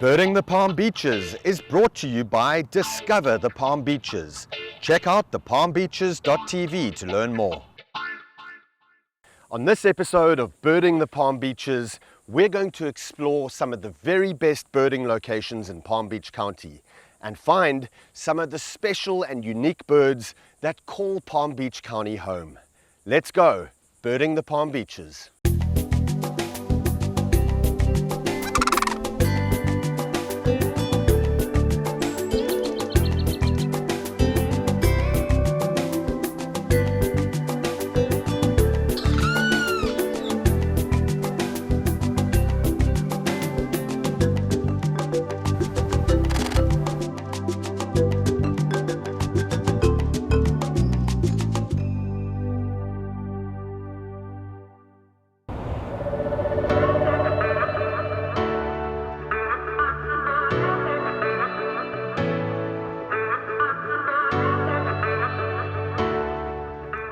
Birding the Palm Beaches is brought to you by Discover the Palm Beaches. Check out thepalmbeaches.tv to learn more. On this episode of Birding the Palm Beaches, we're going to explore some of the very best birding locations in Palm Beach County and find some of the special and unique birds that call Palm Beach County home. Let's go, Birding the Palm Beaches.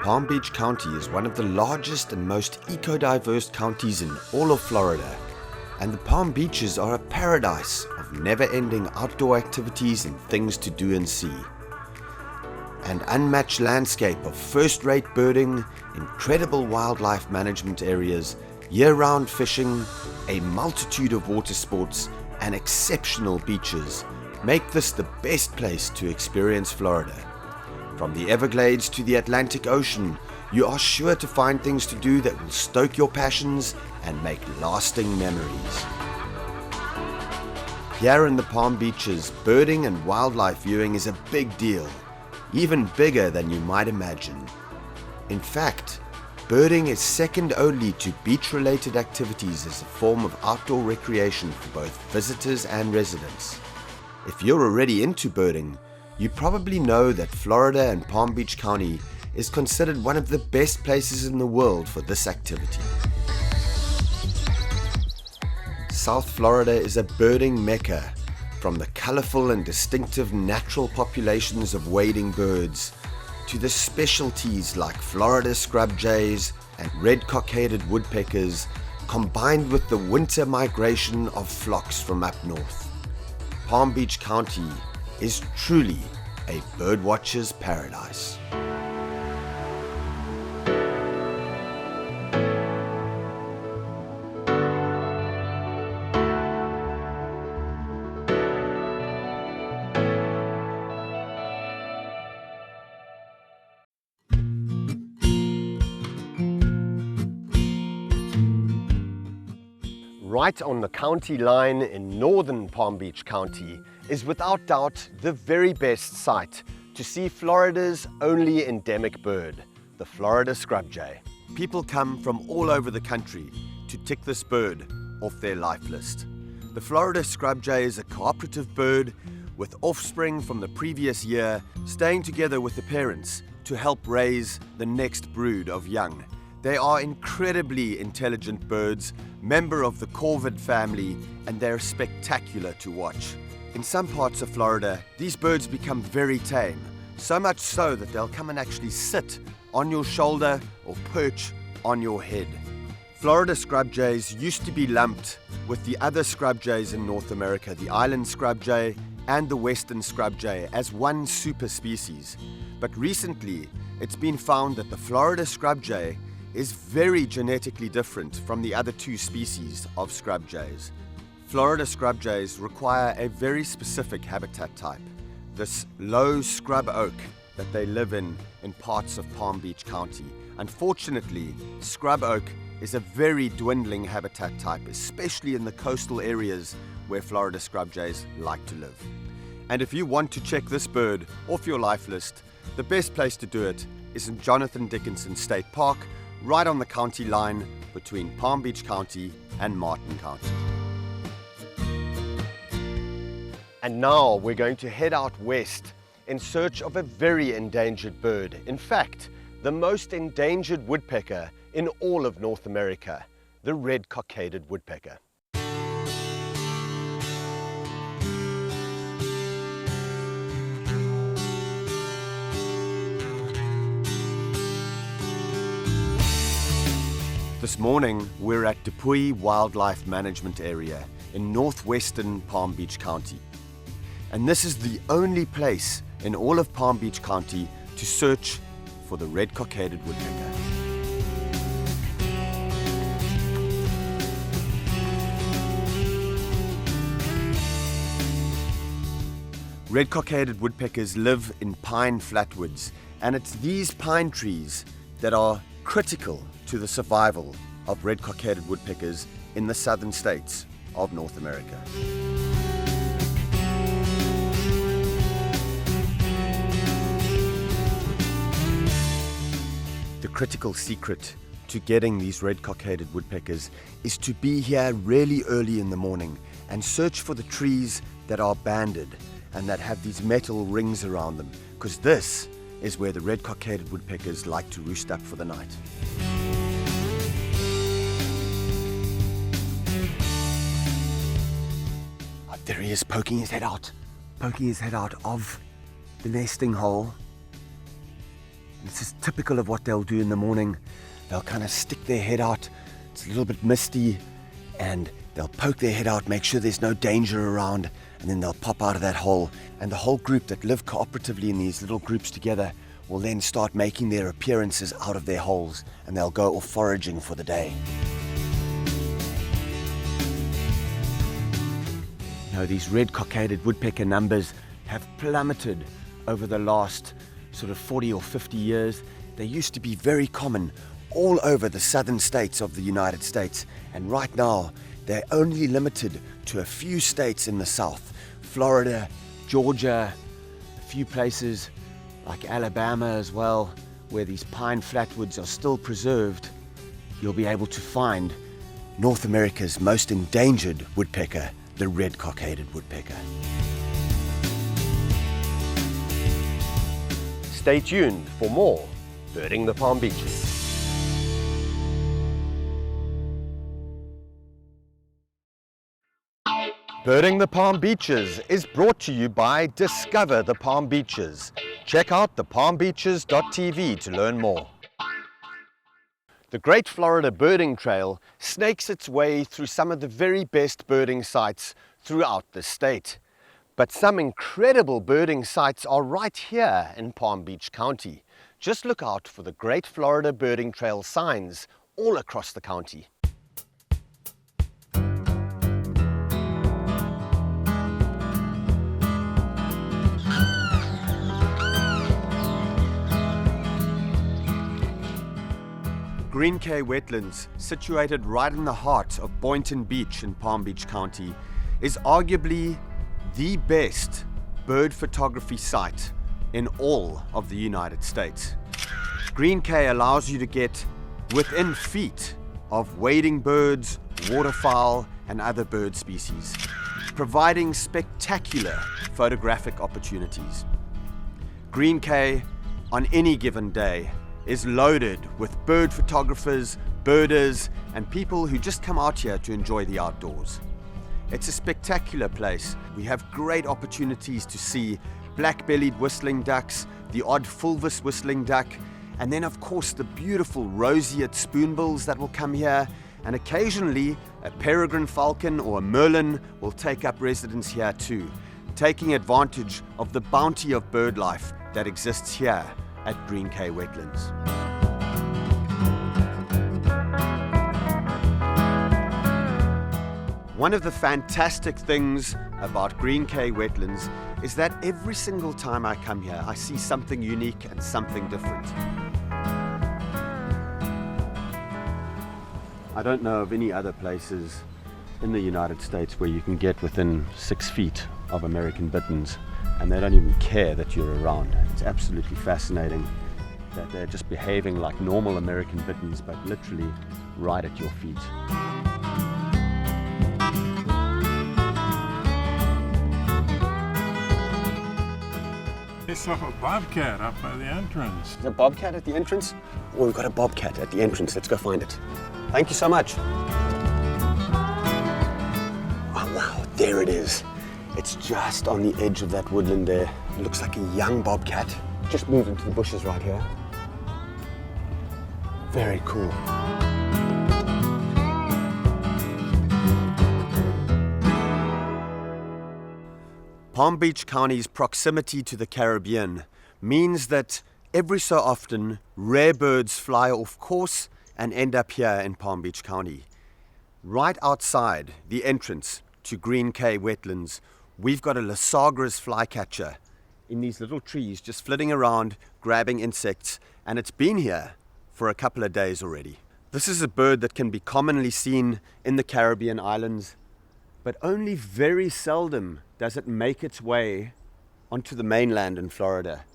Palm Beach County is one of the largest and most eco-diverse counties in all of Florida, and the Palm Beaches are a paradise of never-ending outdoor activities and things to do and see. An unmatched landscape of first-rate birding, incredible wildlife management areas, year-round fishing, a multitude of water sports, and exceptional beaches make this the best place to experience Florida. From the Everglades to the Atlantic Ocean, you are sure to find things to do that will stoke your passions and make lasting memories. Here in the Palm Beaches, birding and wildlife viewing is a big deal, even bigger than you might imagine. In fact, birding is second only to beach-related activities as a form of outdoor recreation for both visitors and residents. If you're already into birding, you probably know that Florida and Palm Beach County is considered one of the best places in the world for this activity. South Florida is a birding mecca, from the colorful and distinctive natural populations of wading birds to the specialties like Florida scrub jays and red-cockaded woodpeckers, combined with the winter migration of flocks from up north. Palm Beach County is truly a birdwatcher's paradise. Right on the county line in northern Palm Beach County is without doubt the very best site to see Florida's only endemic bird, the Florida scrub jay. People come from all over the country to tick this bird off their life list. The Florida scrub jay is a cooperative bird with offspring from the previous year staying together with the parents to help raise the next brood of young. They are incredibly intelligent birds, member of the corvid family, and they're spectacular to watch. In some parts of Florida, these birds become very tame, so much so that they'll come and actually sit on your shoulder or perch on your head. Florida scrub jays used to be lumped with the other scrub jays in North America, the island scrub jay and the western scrub jay, as one super species. But recently, it's been found that the Florida scrub jay is very genetically different from the other two species of scrub jays. Florida scrub jays require a very specific habitat type, this low scrub oak that they live in parts of Palm Beach County. Unfortunately, scrub oak is a very dwindling habitat type, especially in the coastal areas where Florida scrub jays like to live. And if you want to check this bird off your life list, the best place to do it is in Jonathan Dickinson State Park, right on the county line between Palm Beach County and Martin County. And now we're going to head out west in search of a very endangered bird. In fact, the most endangered woodpecker in all of North America, the red-cockaded woodpecker. This morning, we're at Dupuy Wildlife Management Area in northwestern Palm Beach County. And this is the only place in all of Palm Beach County to search for the red-cockaded woodpecker. Red-cockaded woodpeckers live in pine flatwoods, and it's these pine trees that are critical to the survival of red-cockaded woodpeckers in the southern states of North America. The critical secret to getting these red-cockaded woodpeckers is to be here really early in the morning and search for the trees that are banded and that have these metal rings around them, because this is where the red-cockaded woodpeckers like to roost up for the night. Oh, there he is, poking his head out of the nesting hole. This is typical of what they'll do in the morning. They'll kind of stick their head out. It's a little bit misty, and they'll poke their head out, make sure there's no danger around, and then they'll pop out of that hole. And the whole group that live cooperatively in these little groups together will then start making their appearances out of their holes, and they'll go off foraging for the day. Now, these red-cockaded woodpecker numbers have plummeted over the last sort of 40 or 50 years. They used to be very common all over the southern states of the United States, and right now they're only limited to a few states in the south. Florida, Georgia, a few places like Alabama as well, where these pine flatwoods are still preserved. You'll be able to find North America's most endangered woodpecker, the red-cockaded woodpecker. Stay tuned for more Birding the Palm Beaches. Birding the Palm Beaches is brought to you by Discover the Palm Beaches. Check out thepalmbeaches.tv to learn more. The Great Florida Birding Trail snakes its way through some of the very best birding sites throughout the state. But some incredible birding sites are right here in Palm Beach County. Just look out for the Great Florida Birding Trail signs all across the county. Cay Wetlands, situated right in the heart of Boynton Beach in Palm Beach County, is arguably the best bird photography site in all of the United States. Cay allows you to get within feet of wading birds, waterfowl, and other bird species, providing spectacular photographic opportunities. Cay, on any given day, is loaded with bird photographers, birders, and people who just come out here to enjoy the outdoors. It's a spectacular place. We have great opportunities to see black-bellied whistling ducks, the odd fulvous whistling duck, and then of course the beautiful roseate spoonbills that will come here, and occasionally a peregrine falcon or a merlin will take up residence here too, taking advantage of the bounty of bird life that exists here at Cay Wetlands. One of the fantastic things about Cay Wetlands is that every single time I come here, I see something unique and something different. I don't know of any other places in the United States where you can get within 6 feet of American bitterns and they don't even care that you're around. It's absolutely fascinating that they're just behaving like normal American bitterns, but literally right at your feet. I saw a bobcat up by the entrance. Is there a bobcat at the entrance? Oh, we've got a bobcat at the entrance. Let's go find it. Thank you so much. Oh, wow, there it is. It's just on the edge of that woodland there. It looks like a young bobcat. Just moved into the bushes right here. Very cool. Palm Beach County's proximity to the Caribbean means that every so often rare birds fly off course and end up here in Palm Beach County. Right outside the entrance to Cay Wetlands, we've got a Loxahatchee flycatcher in these little trees just flitting around grabbing insects, and it's been here for a couple of days already. This is a bird that can be commonly seen in the Caribbean islands, but only very seldom does it make its way onto the mainland in Florida.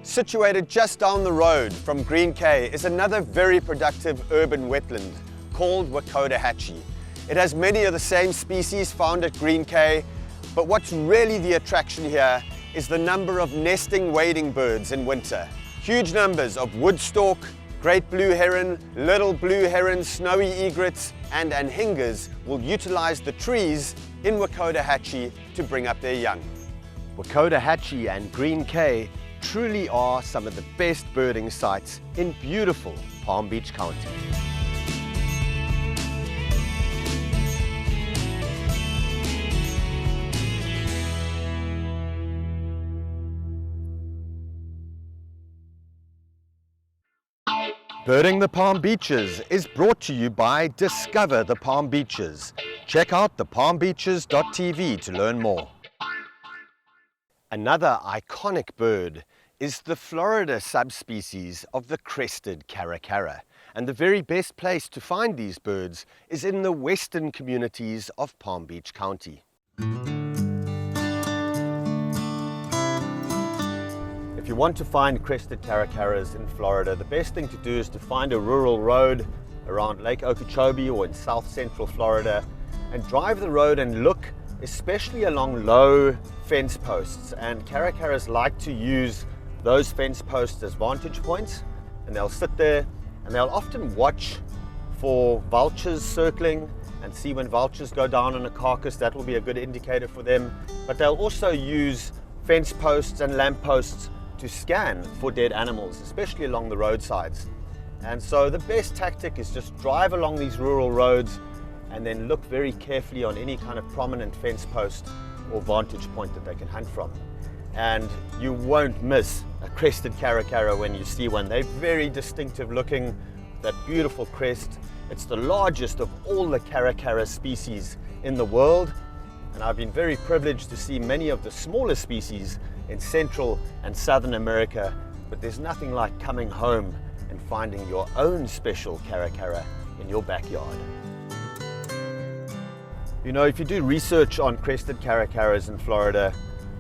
Situated just down the road from Cay is another very productive urban wetland called Wakodahatchee. It has many of the same species found at Cay, but what's really the attraction here is the number of nesting wading birds in winter. Huge numbers of woodstock, great blue heron, little blue herons, snowy egrets, and anhingas will utilize the trees in Wakodahatchee to bring up their young. Wakodahatchee and Cay truly are some of the best birding sites in beautiful Palm Beach County. Birding the Palm Beaches is brought to you by Discover the Palm Beaches. Check out thepalmbeaches.tv to learn more. Another iconic bird is the Florida subspecies of the crested caracara. And the very best place to find these birds is in the western communities of Palm Beach County. If you want to find crested caracaras in Florida, the best thing to do is to find a rural road around Lake Okeechobee or in south central Florida and drive the road and look especially along low fence posts. And caracaras like to use those fence posts as vantage points, and they'll sit there and they'll often watch for vultures circling and see when vultures go down on a carcass. That will be a good indicator for them. But they'll also use fence posts and lamp posts to scan for dead animals, especially along the roadsides. And so the best tactic is just drive along these rural roads and then look very carefully on any kind of prominent fence post or vantage point that they can hunt from. And you won't miss a crested caracara when you see one. They're very distinctive looking, that beautiful crest. It's the largest of all the caracara species in the world. And I've been very privileged to see many of the smaller species in Central and Southern America, but there's nothing like coming home and finding your own special caracara in your backyard. You know, if you do research on crested caracaras in Florida,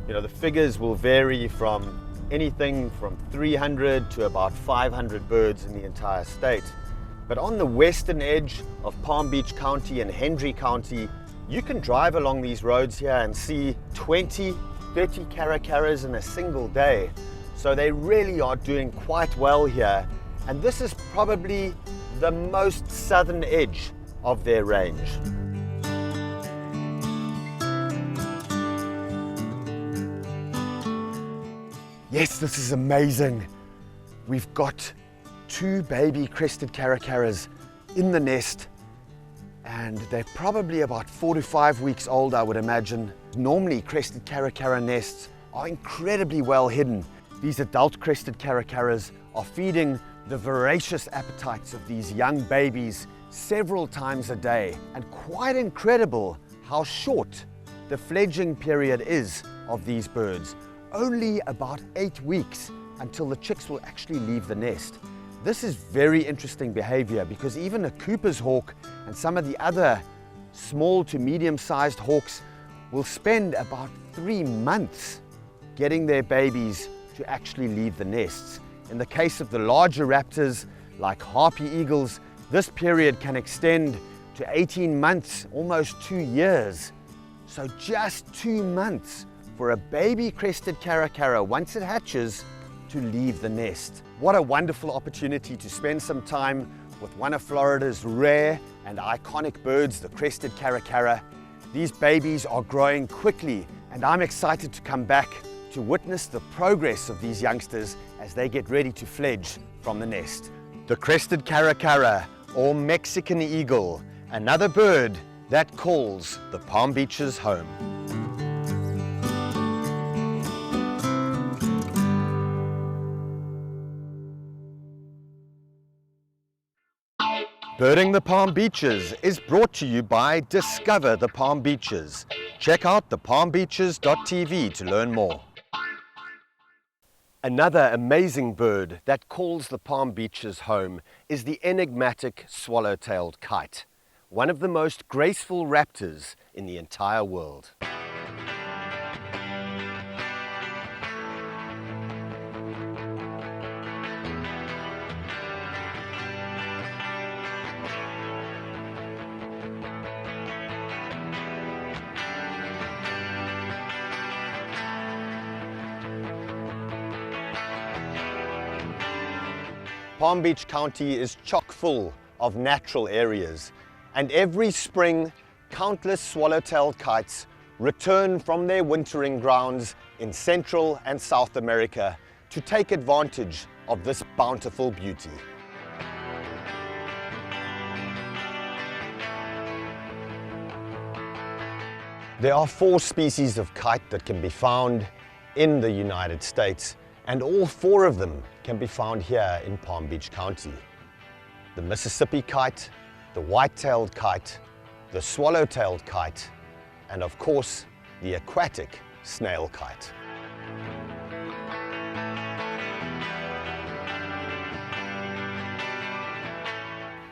you know, the figures will vary from anything from 300 to about 500 birds in the entire state. But on the western edge of Palm Beach County and Hendry County, you can drive along these roads here and see 20, 30 caracaras in a single day. So they really are doing quite well here. And this is probably the most southern edge of their range. Yes, this is amazing. We've got 2 baby crested caracaras in the nest, and they're probably about 4 to 5 weeks old, I would imagine. Normally, crested caracara nests are incredibly well hidden. These adult crested caracaras are feeding the voracious appetites of these young babies several times a day, and quite incredible how short the fledging period is of these birds. Only about 8 weeks until the chicks will actually leave the nest. This is very interesting behavior because even a Cooper's hawk and some of the other small to medium-sized hawks will spend about 3 months getting their babies to actually leave the nests. In the case of the larger raptors like harpy eagles, this period can extend to 18 months, almost 2 years. So just 2 months for a baby crested caracara, once it hatches, to leave the nest. What a wonderful opportunity to spend some time with one of Florida's rare and iconic birds, the crested caracara. These babies are growing quickly And I'm excited to come back to witness the progress of these youngsters as they get ready to fledge from the nest. The crested caracara, or Mexican eagle, another bird that calls the Palm Beaches home. Birding the Palm Beaches is brought to you by Discover the Palm Beaches. Check out thepalmbeaches.tv to learn more. Another amazing bird that calls the Palm Beaches home is the enigmatic swallow-tailed kite, one of the most graceful raptors in the entire world. Palm Beach County is chock full of natural areas, and every spring countless swallow-tailed kites return from their wintering grounds in Central and South America to take advantage of this bountiful beauty. There are 4 species of kite that can be found in the United States, and all 4 of them can be found here in Palm Beach County. The Mississippi kite, the white-tailed kite, the swallow-tailed kite, and of course, the aquatic snail kite.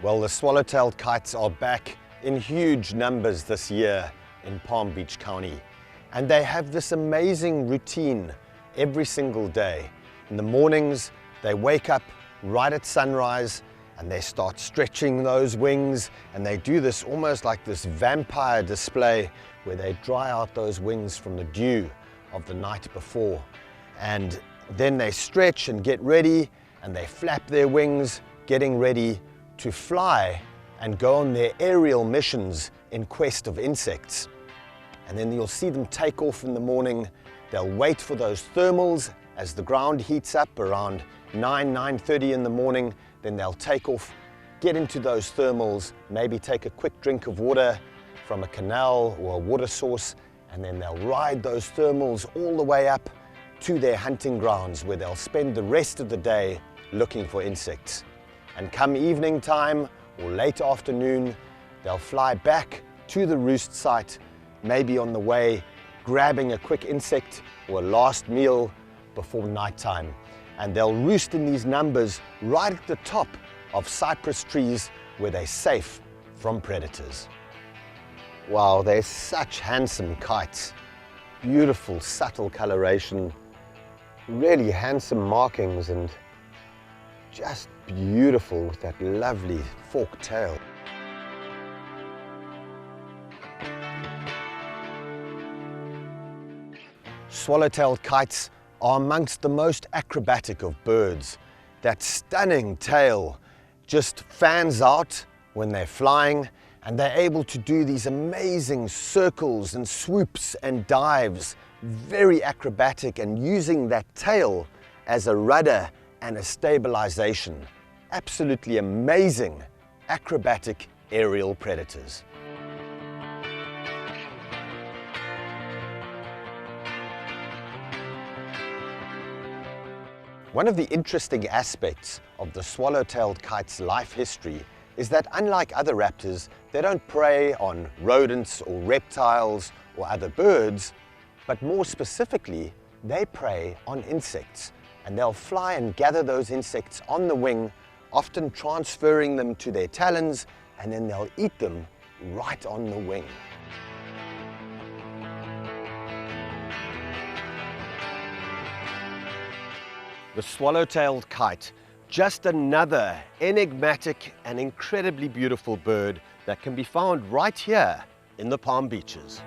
Well, the swallow-tailed kites are back in huge numbers this year in Palm Beach County, and they have this amazing routine every single day. In the mornings, they wake up right at sunrise and they start stretching those wings, and they do this almost like this vampire display where they dry out those wings from the dew of the night before. And then they stretch and get ready, and they flap their wings, getting ready to fly and go on their aerial missions in quest of insects. And then you'll see them take off in the morning. They'll wait for those thermals as the ground heats up around 9:30 in the morning. Then they'll take off, get into those thermals, maybe take a quick drink of water from a canal or a water source, and then they'll ride those thermals all the way up to their hunting grounds, where they'll spend the rest of the day looking for insects. And come evening time or late afternoon, they'll fly back to the roost site, maybe on the way grabbing a quick insect or a last meal before nighttime. And they'll roost in these numbers right at the top of cypress trees where they're safe from predators. Wow, they're such handsome kites. Beautiful, subtle coloration, really handsome markings, and just beautiful with that lovely forked tail. Swallow-tailed kites are amongst the most acrobatic of birds. That stunning tail just fans out when they're flying, and they're able to do these amazing circles and swoops and dives, very acrobatic, and using that tail as a rudder and a stabilization. Absolutely amazing acrobatic aerial predators. One of the interesting aspects of the swallow-tailed kite's life history is that, unlike other raptors, they don't prey on rodents or reptiles or other birds, but more specifically, they prey on insects. And they'll fly and gather those insects on the wing, often transferring them to their talons, and then they'll eat them right on the wing. The swallow-tailed kite, just another enigmatic and incredibly beautiful bird that can be found right here in the Palm Beaches.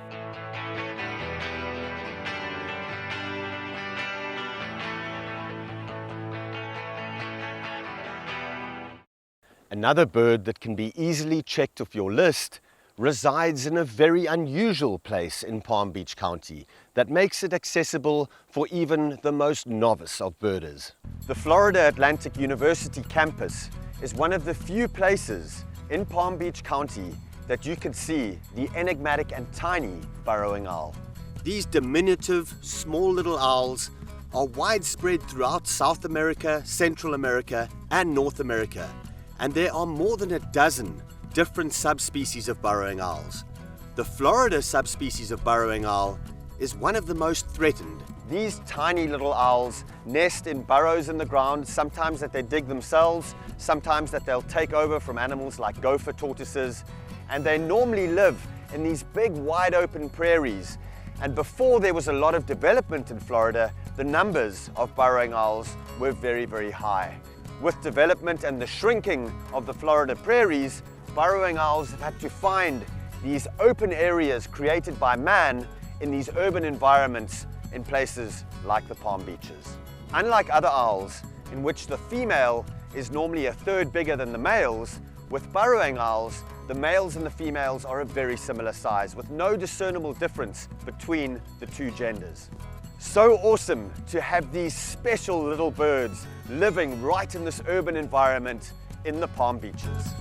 Another bird that can be easily checked off your list resides in a very unusual place in Palm Beach County that makes it accessible for even the most novice of birders. The Florida Atlantic University campus is one of the few places in Palm Beach County that you can see the enigmatic and tiny burrowing owl. These diminutive, small little owls are widespread throughout South America, Central America, and North America, and there are more than a dozen different subspecies of burrowing owls. The Florida subspecies of burrowing owl is one of the most threatened. These tiny little owls nest in burrows in the ground, sometimes that they dig themselves, sometimes that they'll take over from animals like gopher tortoises, and they normally live in these big wide open prairies. And before there was a lot of development in Florida, the numbers of burrowing owls were very, very high. With development and the shrinking of the Florida prairies, burrowing owls have had to find these open areas created by man in these urban environments in places like the Palm Beaches. Unlike other owls, in which the female is normally a third bigger than the males, with burrowing owls, the males and the females are a very similar size, with no discernible difference between the two genders. So awesome to have these special little birds living right in this urban environment in the Palm Beaches.